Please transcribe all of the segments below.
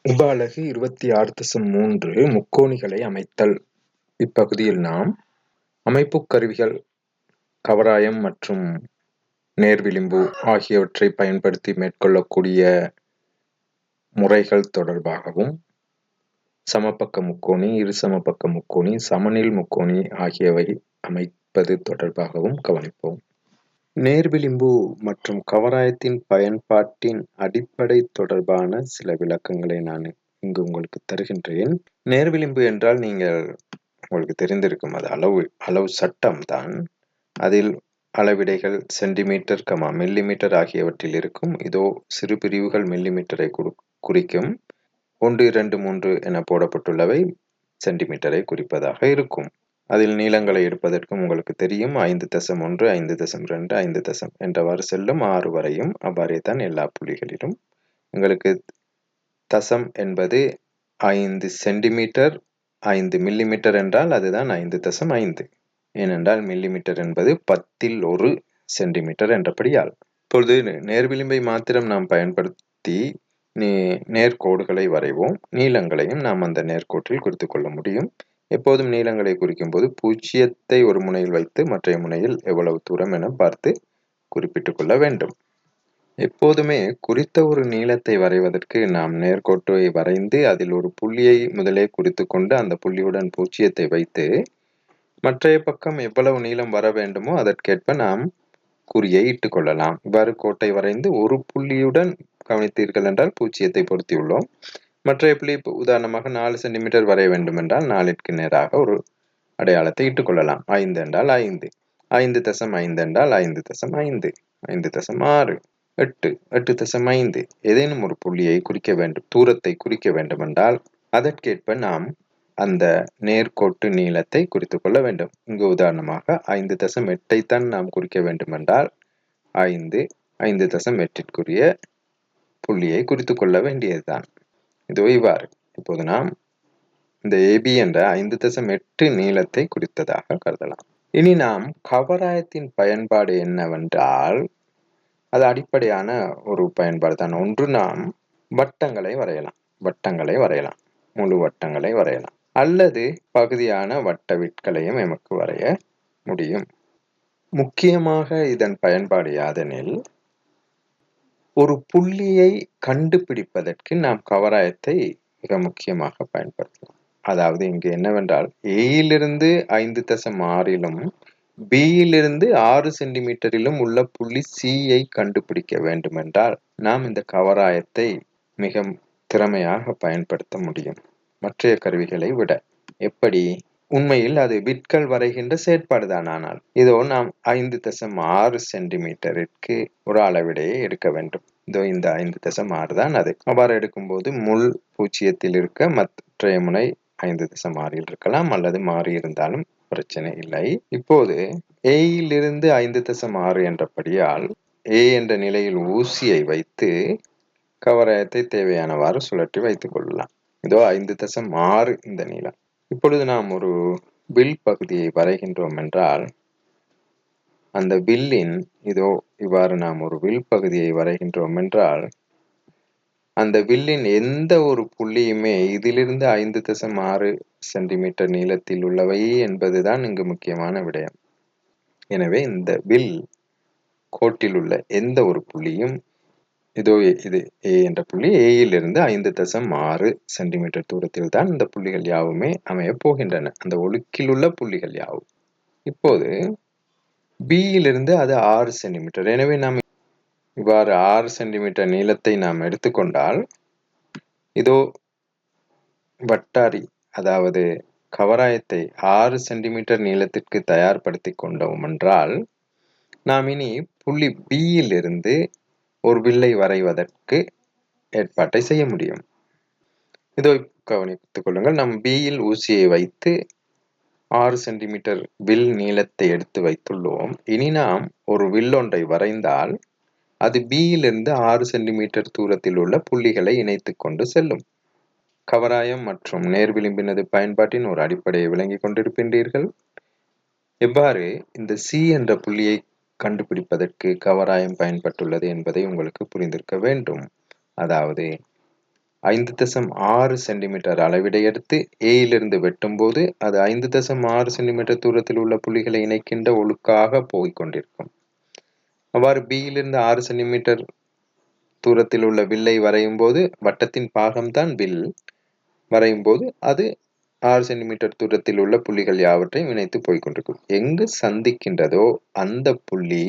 உப அலகு 26.3 முக்கோணிகளை அமைத்தல். இப்பகுதியில் நாம் அமைப்புக் கருவிகள், கவராயம் மற்றும் நேர்விளிம்பு ஆகியவற்றைப் பயன்படுத்தி மேற்கொள்ளக்கூடிய முறைகள் தொடர்பாகவும், சமபக்க முக்கோணி, இருசமபக்க முக்கோணி, சமனில் முக்கோணி ஆகியவை அமைப்பது தொடர்பாகவும் கவனிப்போம். நேர்விளிம்பு மற்றும் கவராயத்தின் பயன்பாட்டின் அடிப்படை தொடர்பான சில விளக்கங்களை நான் இங்கு உங்களுக்கு தருகின்றேன். நேர்விளிம்பு என்றால் உங்களுக்கு தெரிந்திருக்கும், அது அளவு சட்டம் தான். அதில் அளவிடைகள் சென்டிமீட்டர், மில்லிமீட்டர் ஆகியவற்றில் இருக்கும். இதோ சிறு பிரிவுகள் மில்லிமீட்டரை குறிக்கும். 1, 2, 3 என போடப்பட்டுள்ளவை சென்டிமீட்டரை குறிப்பதாக இருக்கும். அதில் நீளங்களை எடுப்பதற்கும் உங்களுக்கு தெரியும். 5.1, 5.2, 5 என்றவாறு செல்லும். 6 வரையும் அவ்வாறே தான் எல்லா புள்ளிகளிலும். உங்களுக்கு தசம் என்பது 5 சென்டிமீட்டர், 5 மில்லிமீட்டர் என்றால் அதுதான் 5.5. ஏனென்றால் மில்லிமீட்டர் என்பது 10 சென்டிமீட்டர் என்றபடியால். இப்பொழுது நேர்விளிம்பை மாத்திரம் நாம் பயன்படுத்தி நேர்கோடுகளை வரைவோம். நீளங்களையும் நாம் அந்த நேர்கோட்டில் குறித்துக் கொள்ள முடியும். எப்போதும் நீளங்களை குறிக்கும் போது 0 ஒரு முனையில் வைத்து மற்றைய முனையில் எவ்வளவு தூரம் என பார்த்து குறிப்பிட்டுக் கொள்ள வேண்டும். எப்போதுமே குறித்த ஒரு நீளத்தை வரைவதற்கு நாம் நேர்கோட்டை வரைந்து அதில் ஒரு புள்ளியை முதலே குறித்து கொண்டு அந்த புள்ளியுடன் 0 வைத்து மற்றைய பக்கம் எவ்வளவு நீளம் வர வேண்டுமோ அதற்கேற்ப நாம் குறியை இட்டுக் கொள்ளலாம். இவ்வாறு கோட்டை வரைந்து ஒரு புள்ளியுடன் கவனித்தீர்கள் என்றால் 0 பொருத்தியுள்ளோம். மற்றைய புள்ளி உதாரணமாக 4 சென்டிமீட்டர் வரைய வேண்டும் என்றால் 4ற்கு நேராக ஒரு அடையாளத்தை இட்டுக் கொள்ளலாம். 5 என்றால் 5, 5.5 என்றால் 5.5, 5.6, 8, 8.5 ஏதேனும் ஒரு புள்ளியை குறிக்க வேண்டும், தூரத்தை குறிக்க வேண்டும் என்றால் அதற்கேற்ப நாம் அந்த நேர்கோட்டு நீளத்தை குறித்துக் கொள்ள வேண்டும். இங்கு உதாரணமாக 5.8 தான் நாம் குறிக்க வேண்டும் என்றால் 5, 5.8ற்குரிய புள்ளியை குறித்துக் கொள்ள வேண்டியதுதான். இதோ இவ்வாறு. இப்போது நாம் இந்த AB என்ற 5.8 நீளத்தை குறித்ததாக கருதலாம். இனி நாம் கவராயத்தின் பயன்பாடு என்னவென்றால், அது அடிப்படையான ஒரு பயன்பாடு தான். ஒன்று, நாம் வட்டங்களை வரையலாம், முழு வட்டங்களை வரையலாம், அல்லது பகுதியான வட்ட விட்களையும் எமக்கு வரைய முடியும். முக்கியமாக இதன் பயன்பாடு யாதெனில், ஒரு புள்ளியை கண்டுபிடிப்பதற்கு நாம் கவராயத்தை மிக முக்கியமாக பயன்படுத்தலாம். அதாவது இங்கு என்னவென்றால், ஏயிலிருந்து 5.6லும் பியிலிருந்து 6 சென்டிமீட்டரிலும் உள்ள புள்ளி சியை கண்டுபிடிக்க வேண்டுமென்றால் நாம் இந்த கவராயத்தை மிக திறமையாக பயன்படுத்த முடியும் மற்றைய கருவிகளை விட. எப்படி? உண்மையில் அது விட்கள் வரைகின்ற செயற்பாடுதான். ஆனால் இதோ நாம் 5.6 சென்டிமீட்டருக்கு ஒரு அளவிடையை எடுக்க வேண்டும். இதோ இந்த 5.6 தான் அது. அவ்வாறு எடுக்கும்போது முள் 0 இருக்க மற்றைய முனை 5.6 இருக்கலாம், அல்லது மாறி இருந்தாலும் பிரச்சனை இல்லை. இப்போது ஏயிலிருந்து 5.6 என்றபடியால் A என்ற நிலையில் ஊசியை வைத்து கவராயத்தை தேவையானவாறு சுழற்றி வைத்துக் கொள்ளலாம். இதோ 5.6 இந்த நீளம். இப்பொழுது நாம் ஒரு வில் பகுதியை வரைகின்றோம் என்றால், அந்த வில்லின் இதோ இவ்வாறு நாம் ஒரு வில் பகுதியை வரைகின்றோம் என்றால், அந்த வில்லின் எந்த ஒரு புள்ளியுமே இதிலிருந்து 5.6 சென்டிமீட்டர் நீளத்தில் உள்ளவை என்பதுதான் இங்கு முக்கியமான விடயம். எனவே இந்த வில் கோட்டில் உள்ள எந்த ஒரு புள்ளியும், இதோ இது A என்ற புள்ளி, ஏயிலிருந்து 5.6 சென்டிமீட்டர் தூரத்தில் தான் இந்த புள்ளிகள் யாவுமே அமையப் போகின்றன, அந்த ஒழுக்கில் உள்ள புள்ளிகள் யாவும். இப்போது பியிலிருந்து அது 6 சென்டிமீட்டர். எனவே நாம் இவ்வாறு 6 சென்டிமீட்டர் நீளத்தை நாம் எடுத்துக்கொண்டால், இதோ வட்டாரி, அதாவது கவராயத்தை 6 சென்டிமீட்டர் நீளத்திற்கு தயார்படுத்தி கொண்டோம் என்றால், நாம் இனி புள்ளி பியிலிருந்து ஒரு வில்லை வரைவதற்கு ஏற்பாட்டை செய்ய முடியும். இதோ கவனித்துக் கொள்ளுங்கள். நாம் பியில் ஊசியை வைத்து 6 சென்டிமீட்டர் வில் நீளத்தை எடுத்து வைத்துள்ளோம். இனி நாம் ஒரு வில் ஒன்றை வரைந்தால் அது பியிலிருந்து 6 சென்டிமீட்டர் தூரத்தில் உள்ள புள்ளிகளை இணைத்துக் கொண்டு செல்லும். கவராயம் மற்றும் நேர்விளிம்பினது பயன்பாட்டின் ஒரு அடிப்படையை விளங்கிக் கொண்டிருக்கின்றீர்கள். எவ்வாறு இந்த C என்ற புள்ளியை கண்டுபிடிப்பதற்கு கவராயம் பயன்பட்டுள்ளது என்பதை உங்களுக்கு புரிந்திருக்க வேண்டும். அதாவது 5.6 சென்டிமீட்டர் அளவிடை எடுத்து ஏயிலிருந்து வெட்டும்போது அது 5.6 சென்டிமீட்டர் தூரத்தில் உள்ள புள்ளிகளை இணைக்கின்ற ஒழுக்காக போய்கொண்டிருக்கும். அவ்வாறு பியிலிருந்து 6 சென்டிமீட்டர் தூரத்தில் உள்ள வில்லை வரையும் போது வட்டத்தின் பாகம்தான் வில் வரையும் போது அது 6 சென்டிமீட்டர் தூரத்தில் உள்ள புள்ளிகள் யாவற்றையும் இணைத்து போய்கொண்டிருக்கும். எங்கு சந்திக்கின்றதோ அந்த புள்ளி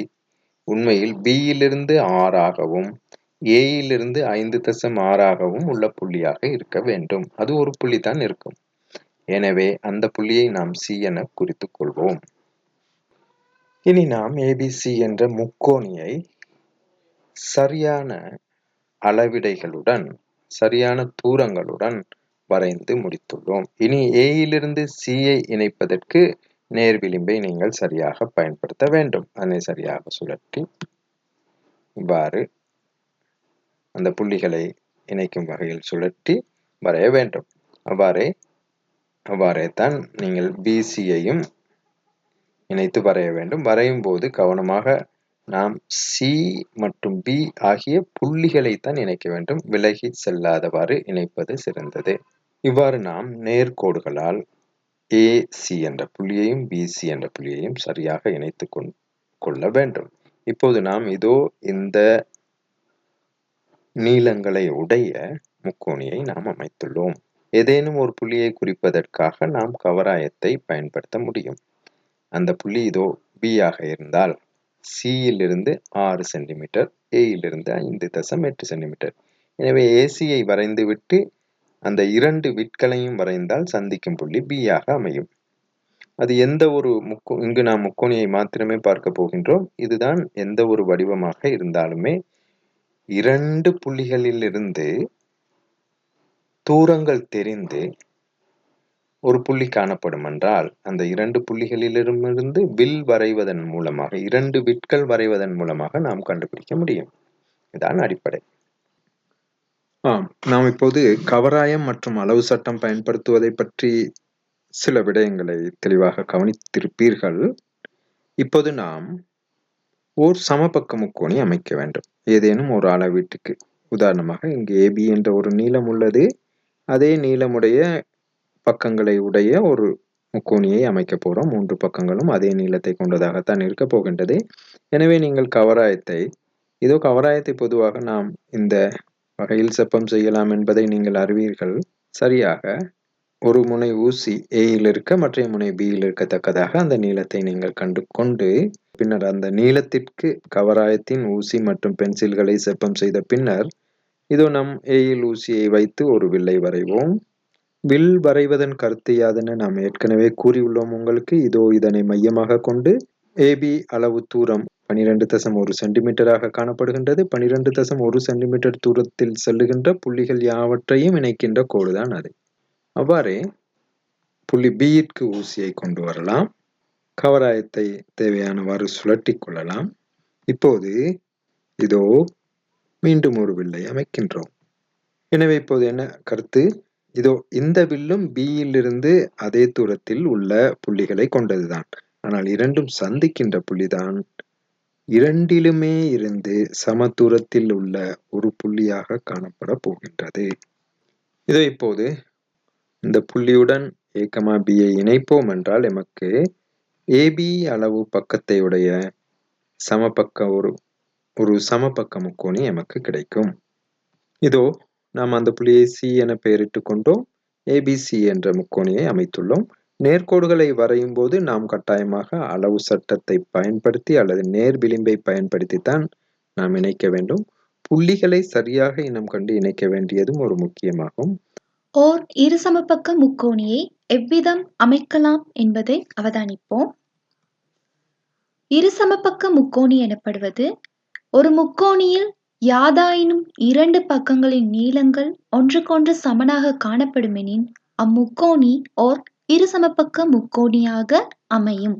உண்மையில் பியிலிருந்து 6ஆகவும் ஏயிலிருந்து 5.6ஆகவும் உள்ள புள்ளியாக இருக்க வேண்டும். அது ஒரு புள்ளி தான் இருக்கும். எனவே அந்த புள்ளியை நாம் சி என குறித்துக் கொள்வோம். இனி நாம் ஏபிசி என்ற முக்கோணியை சரியான அளவிடைகளுடன் சரியான தூரங்களுடன் வரைந்து முடித்துள்ளோம். இனி ஏயிலிருந்து சியை இணைப்பதற்கு நேர் விளிம்பை நீங்கள் சரியாக பயன்படுத்த வேண்டும். அதனை சரியாக சுழற்றி இவ்வாறு அந்த புள்ளிகளை இணைக்கும் வகையில் சுழற்றி வரைய வேண்டும். அவ்வாறே தான் நீங்கள் பிசியையும் இணைத்து வரைய வேண்டும். வரையும் போது கவனமாக நாம் சி மற்றும் பி ஆகிய புள்ளிகளை தான் இணைக்க வேண்டும். விலகி செல்லாதவாறு இணைப்பது சிறந்தது. இவ்வாறு நாம் நேர்கோடுகளால் ஏசி என்ற புள்ளியையும் பிசி என்ற புள்ளியையும் சரியாக இணைத்து கொள்ள வேண்டும். இப்போது நாம் இதோ இந்த நீளங்களை உடைய முக்கோணியை நாம் அமைத்துள்ளோம். ஏதேனும் ஒரு புள்ளியை குறிப்பதற்காக நாம் கவராயத்தை பயன்படுத்த முடியும். அந்த புள்ளி இதோ பி ஆக இருந்தால் சியிலிருந்து 6 சென்டிமீட்டர், ஏயிலிருந்து 5.8 சென்டிமீட்டர். எனவே ஏசியை வரைந்துவிட்டு அந்த 2 விட்களையும் வரைந்தால் சந்திக்கும் புள்ளி பி ஆக அமையும். அது எந்த ஒரு இங்கு நாம் முக்கோணியை மாத்திரமே பார்க்க போகின்றோம். இதுதான் எந்த ஒரு வடிவமாக இருந்தாலுமே 2 புள்ளிகளிலிருந்து தூரங்கள் தெரிந்து ஒரு புள்ளி காணப்படும் என்றால் அந்த 2 புள்ளிகளிலிருந்து வில் வரைவதன் மூலமாக 2 விட்கள் வரைவதன் மூலமாக நாம் கண்டுபிடிக்க முடியும். இதுதான் அடிப்படை. நாம் இப்போது கவராயம் மற்றும் அளவு சட்டம் பயன்படுத்துவதை பற்றி சில விடயங்களை தெளிவாக கவனித்திருப்பீர்கள். இப்போது நாம் ஓர் சமபக்க முக்கோணி அமைக்க வேண்டும். ஏதேனும் ஒரு அளவீட்டுக்கு. உதாரணமாக இங்கு ஏபி என்ற ஒரு நீளம் உள்ளது. அதே நீளமுடைய பக்கங்களை உடைய ஒரு முக்கோணியை அமைக்க போகிறோம். 3 பக்கங்களும் அதே நீளத்தை கொண்டதாகத்தான் இருக்க போகின்றது. எனவே நீங்கள் கவராயத்தை பொதுவாக நாம் இந்த வகையில் செப்பம் செய்யலாம் என்பதை நீங்கள் அறிவீர்கள். சரியாக ஒரு முனை ஊசி ஏயில் இருக்க மற்ற முனை பியில் இருக்கத்தக்கதாக அந்த நீளத்தை நீங்கள் கொண்டு பின்னர் அந்த நீளத்திற்கு கவராயத்தின் ஊசி மற்றும் பென்சில்களை செப்பம் செய்த பின்னர் இதோ நம் ஏயில் ஊசியை வைத்து ஒரு வில்லை வரைவோம். வில் வரைவதன் கருத்து யாதென நாம் ஏற்கனவே கூறியுள்ளோம் உங்களுக்கு. இதோ இதனை மையமாக கொண்டு ஏபி அளவு தூரம் 12.1 சென்டிமீட்டராக காணப்படுகின்றது. 12.1 சென்டிமீட்டர் தூரத்தில் செல்லுகின்ற புள்ளிகள் யாவற்றையும் இணைக்கின்ற கோடுதான் அது. அவ்வாறே புள்ளி பியிற்கு ஊசியை கொண்டு வரலாம். கவராயத்தை தேவையானவாறு சுழற்றி கொள்ளலாம். இப்போது இதோ மீண்டும் ஒரு வில்லை அமைக்கின்றோம். எனவே இப்போது என்ன கருத்து? இதோ இந்த வில்லும் பியிலிருந்து அதே தூரத்தில் உள்ள புள்ளிகளை கொண்டதுதான். ஆனால் இரண்டும் சந்திக்கின்ற புள்ளிதான் இரண்டிலுமே இருந்து சம தூரத்தில் உள்ள ஒரு புள்ளியாக காணப்பட போகின்றது. இதோ இப்போது இந்த புள்ளியுடன் ஏ, பியை இணைப்போம் என்றால் எமக்கு ஏபி அளவு பக்கத்தை உடைய ஒரு சமபக்க முக்கோணி எமக்கு கிடைக்கும். இதோ நாம் அந்த புள்ளியை சி என பெயரிட்டு கொண்டோம். ஏபிசி என்ற முக்கோணியை அமைத்துள்ளோம். நேர்கோடுகளை வரையும் போது நாம் கட்டாயமாக அளவு சட்டத்தை பயன்படுத்தி அல்லது நேர் விளிம்பை பயன்படுத்தித்தான் நாம் இணைக்க வேண்டும். புள்ளிகளை சரியாக இனம் கண்டு இணைக்க வேண்டியதும் ஒரு முக்கியமாகும். ஓர் இருசமபக்க முக்கோணியை எவ்விதம் அமைக்கலாம் என்பதை அவதானிப்போம். இருசமபக்க முக்கோணி எனப்படுவது ஒரு முக்கோணியில் யாதாயினும் 2 பக்கங்களின் நீளங்கள் ஒன்றுக்கொன்று சமனாக காணப்படுமெனின் அம்முக்கோணி ஓர் இருசமபக்க முக்கோணியாக அமையும்.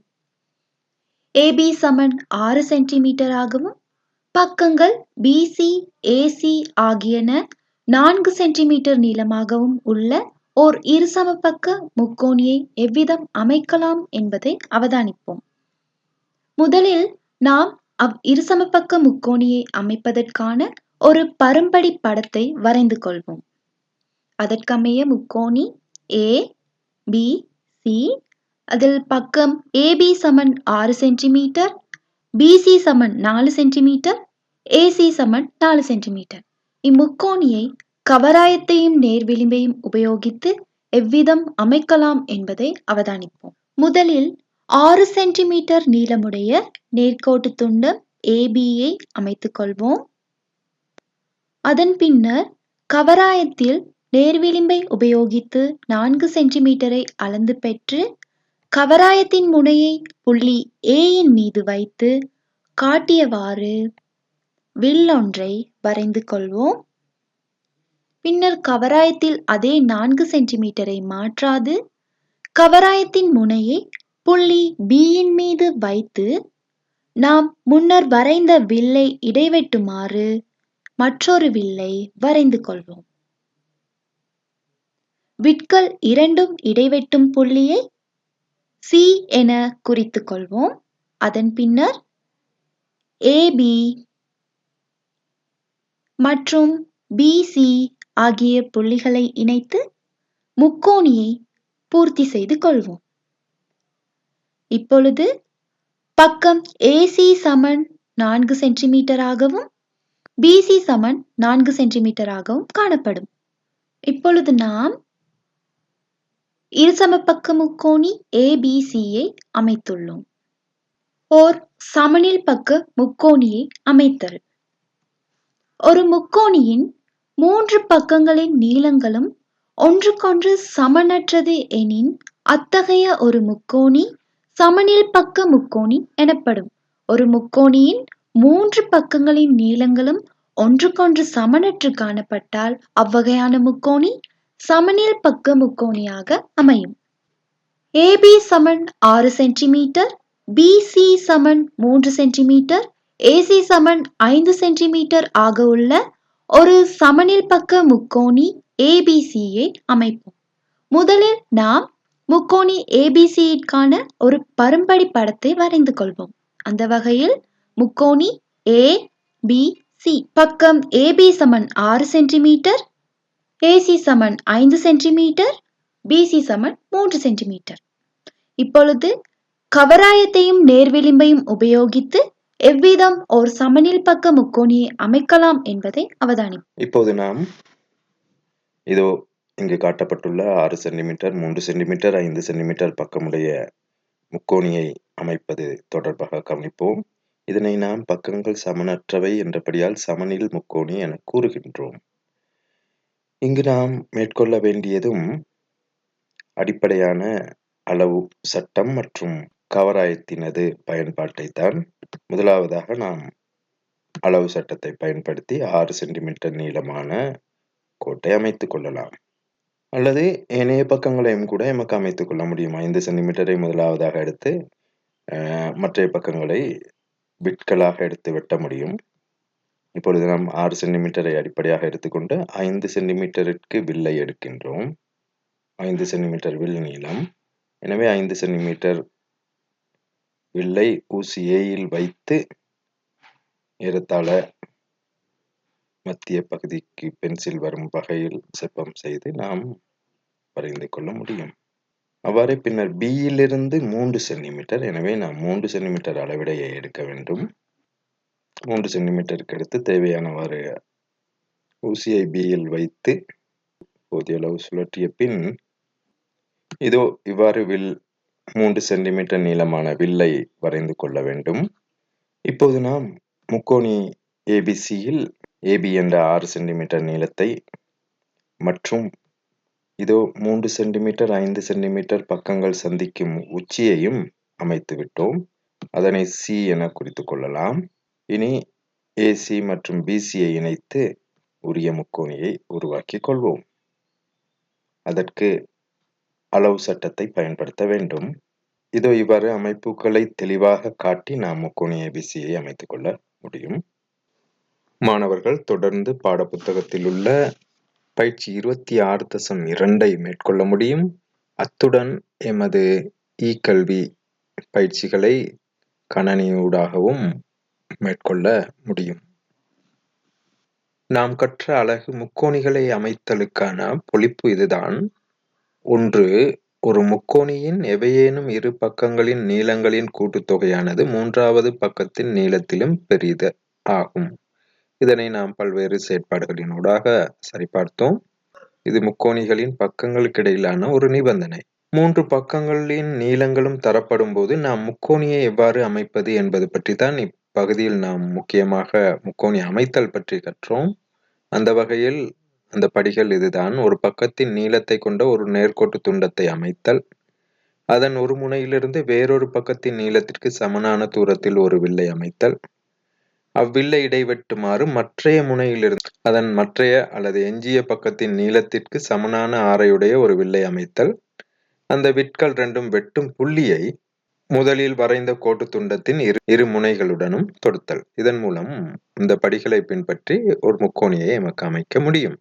ஏபி சமன் 6 சென்டிமீட்டர் ஆகவும் பக்கங்கள் பிசி ஏசி ஆகியன 4 சென்டிமீட்டர் நீளமாகவும் உள்ள ஓர் இருசமபக்க முக்கோணியை எவ்விதம் அமைக்கலாம் என்பதை அவதானிப்போம். முதலில் நாம் இருசமபக்க முக்கோணியை அமைப்பதற்கான ஒரு பரும்படி படத்தை வரைந்து கொள்வோம். அதற்கமைய முக்கோணி ஏ பி சி, அதில் பக்கம் ஏபி சமன் 6 சென்டிமீட்டர், பிசி சமன் 4 சென்டிமீட்டர், ஏசி சமன் 4 சென்டிமீட்டர். இம்முக்கோணியை கவராயத்தையும் நேர்விளிம்பையும் உபயோகித்து எவ்விதம் அமைக்கலாம் என்பதை அவதானிப்போம். முதலில் 6 சென்டிமீட்டர் நீளமுடைய நேர்கோட்டு துண்டம் ஏபியை அமைத்துக் கொள்வோம். அதன் பின்னர் கவராயத்தில் நேர்விளிம்பை உபயோகித்து 4 சென்டிமீட்டரை அளந்து பெற்று கவராயத்தின் முனையை புள்ளி ஏயின் மீது வைத்து காட்டியவாறு வில்லொன்றை வரைந்து கொள்வோம். பின்னர் கவராயத்தில் அதே 4 சென்டிமீட்டரை மாற்றாது கவராயத்தின் முனையை புள்ளி பியின் மீது வைத்து நாம் முன்னர் வரைந்த வில்லை இடைவெட்டுமாறு மற்றொரு வில்லை வரைந்து கொள்வோம். விட்கள் இரண்டும் இடைவெட்டும் புள்ளியை சி என குறித்துக் கொள்வோம். அதன் பின்னர் ஏபி மற்றும் பிசி ஆகிய புள்ளிகளை இணைத்து முக்கோணியை பூர்த்தி செய்து கொள்வோம். இப்பொழுது பக்கம் ஏசி சமன் 4 சென்டிமீட்டராகவும் பிசி சமன் 4 சென்டிமீட்டராகவும் காணப்படும். இப்பொழுது நாம் இருசமபக்க முக்கோணி ஏபிசியை அமைத்துள்ளோம். ஓர் சமனில் பக்க முக்கோணியை அமைத்தல். ஒரு முக்கோணியின் 3 பக்கங்களின் நீளங்களும் ஒன்றுக்கொன்று சமனற்றது எனின் அத்தகைய ஒரு முக்கோணி சமனில் பக்க முக்கோணி எனப்படும். ஒரு முக்கோணியின் 3 பக்கங்களின் நீளங்களும் ஒன்றுக்கொன்று சமனற்று காணப்பட்டால் அவ்வகையான முக்கோணி சமனில் பக்க முக்கோணியாக அமையும். ஏபி சமன் 6 சென்டிமீட்டர், பிசி சமன் 3 சென்டிமீட்டர், ஏசி சமன் 5 சென்டிமீட்டர் ஆக உள்ள ஒரு சமனில் பக்க முக்கோணி ஏபிசியை அமைப்போம். முதலில் நாம் முக்கோணி ஏபிசியிற்கான ஒரு பரும்படி படத்தை வரைந்து கொள்வோம். அந்த வகையில் முக்கோணி ஏபிசி பக்கம் ஏபி சமன் 6 சென்டிமீட்டர், ஏசி சமன் 5 சென்டிமீட்டர், பிசி சமன் 3 சென்டிமீட்டர். இப்பொழுது கவராயத்தையும் நேர்விளிம்பையும் உபயோகித்து எவ்விதம் ஒரு சமனில் பக்க முக்கோணியை அமைக்கலாம் என்பதை அவதானிப்போம். இப்போது நாம் இதோ இங்கு காட்டப்பட்டுள்ள 6 சென்டிமீட்டர், 3 சென்டிமீட்டர், 5 சென்டிமீட்டர் பக்கமுடைய முக்கோணியை அமைப்பது தொடர்பாக கவனிப்போம். இதனை நாம் பக்கங்கள் சமனற்றவை என்றபடியால் சமனில் முக்கோணி என கூறுகின்றோம். இங்கு நாம் மேற்கொள்ள வேண்டியதும் அடிப்படையான அளவு சட்டம் மற்றும் கவராயத்தினது பயன்பாட்டைத்தான். முதலாவதாக நாம் அளவு சட்டத்தை பயன்படுத்தி 6 சென்டிமீட்டர் நீளமான கோட்டை அமைத்துக் கொள்ளலாம். அல்லது ஏனைய பக்கங்களையும் கூட எமக்கு அமைத்துக் கொள்ள முடியும். 5 சென்டிமீட்டரை முதலாவதாக எடுத்து மற்ற பக்கங்களை விட்களாக எடுத்து வெட்ட முடியும். இப்பொழுது நாம் 6 சென்டிமீட்டரை அடிப்படையாக எடுத்துக்கொண்டு 5 சென்டிமீட்டருக்கு வில்லை எடுக்கின்றோம். 5 சென்டிமீட்டர் வில் நீளம். எனவே 5 சென்டிமீட்டர் வில்லை ஊசி ஏயில் வைத்து ஏறத்தாழ மத்திய பகுதிக்கு பென்சில் வரும் வகையில் செப்பம் செய்து நாம் வரைந்து கொள்ள முடியும். அவ்வாறு பின்னர் பியிலிருந்து 3 சென்டிமீட்டர், எனவே நாம் 3 சென்டிமீட்டர் அளவிடையை எடுக்க வேண்டும். 3 சென்டிமீட்டருக்கு எடுத்து தேவையானவாறு ஊசியை பியில் வைத்து போதிய அளவு சுழற்றிய பின் இதோ இவ்வாறு வில் 3 சென்டிமீட்டர் நீளமான வில்லை வரைந்து கொள்ள வேண்டும். இப்போது நாம் முக்கோணி ஏபிசியில் ஏபி என்ற 6 சென்டிமீட்டர் நீளத்தை மற்றும் இதோ 3 சென்டிமீட்டர் 5 சென்டிமீட்டர் பக்கங்கள் சந்திக்கும் உச்சியையும் அமைத்து விட்டோம். அதனை சி என குறித்துக் கொள்ளலாம். இனி ஏசி மற்றும் பிசியை இணைத்து உரிய முக்கோணியை உருவாக்கிக் கொள்வோம். அதற்கு அளவு சட்டத்தை பயன்படுத்த வேண்டும். இதோ இவ்வாறு அமைப்புகளை தெளிவாக காட்டி நாம் முக்கோணி ஏபிசியை அமைத்துக் கொள்ள முடியும். மாணவர்கள் தொடர்ந்து பாடப்புத்தகத்தில் உள்ள பயிற்சி 26.2 மேற்கொள்ள முடியும். அத்துடன் எமது இ-கல்வி பயிற்சிகளை கணனியூடாகவும் மேற்கொள்ள முடியும். நாம் கற்ற அலகு முக்கோணிகளை அமைத்தலுக்கான பொழிப்பு இதுதான். 1. ஒரு முக்கோணியின் எவையேனும் இரு பக்கங்களின் நீளங்களின் கூட்டுத்தொகையானது மூன்றாவது பக்கத்தின் நீளத்திலும் பெரிது ஆகும். இதனை நாம் பல்வேறு செயற்பாடுகளினூடாக சரிபார்த்தோம். இது முக்கோணிகளின் பக்கங்களுக்கிடையிலான ஒரு நிபந்தனை. 3 பக்கங்களின் நீளங்களும் தரப்படும் போது நாம் முக்கோணியை எவ்வாறு அமைப்பது என்பது பற்றித்தான் இப்பகுதியில் நாம் முக்கியமாக முக்கோணி அமைத்தல் பற்றி கற்றோம். அந்த வகையில் அந்த படிகள் இதுதான். ஒரு பக்கத்தின் நீளத்தை கொண்ட ஒரு நேர்கோட்டு துண்டத்தை அமைத்தல், அதன் ஒரு முனையிலிருந்து வேறொரு பக்கத்தின் நீளத்திற்கு சமனான தூரத்தில் ஒரு வில்லை அமைத்தல், அவ்வில்லை இடைவெட்டுமாறு மற்றைய முனையிலிருந்து அதன் மற்றைய அல்லது எஞ்சிய பக்கத்தின் நீளத்திற்கு சமனான ஆரையுடைய ஒரு வில்லை அமைத்தல், அந்த விட்கள் இரண்டும் வெட்டும் புள்ளியை முதலில் வரைந்த கோட்டு துண்டத்தின் இரு முனைகளுடனும் தொடுத்தல். இதன் மூலம் இந்த படிகளை பின்பற்றி ஒரு முக்கோணியை எமக்கு அமைக்க முடியும்.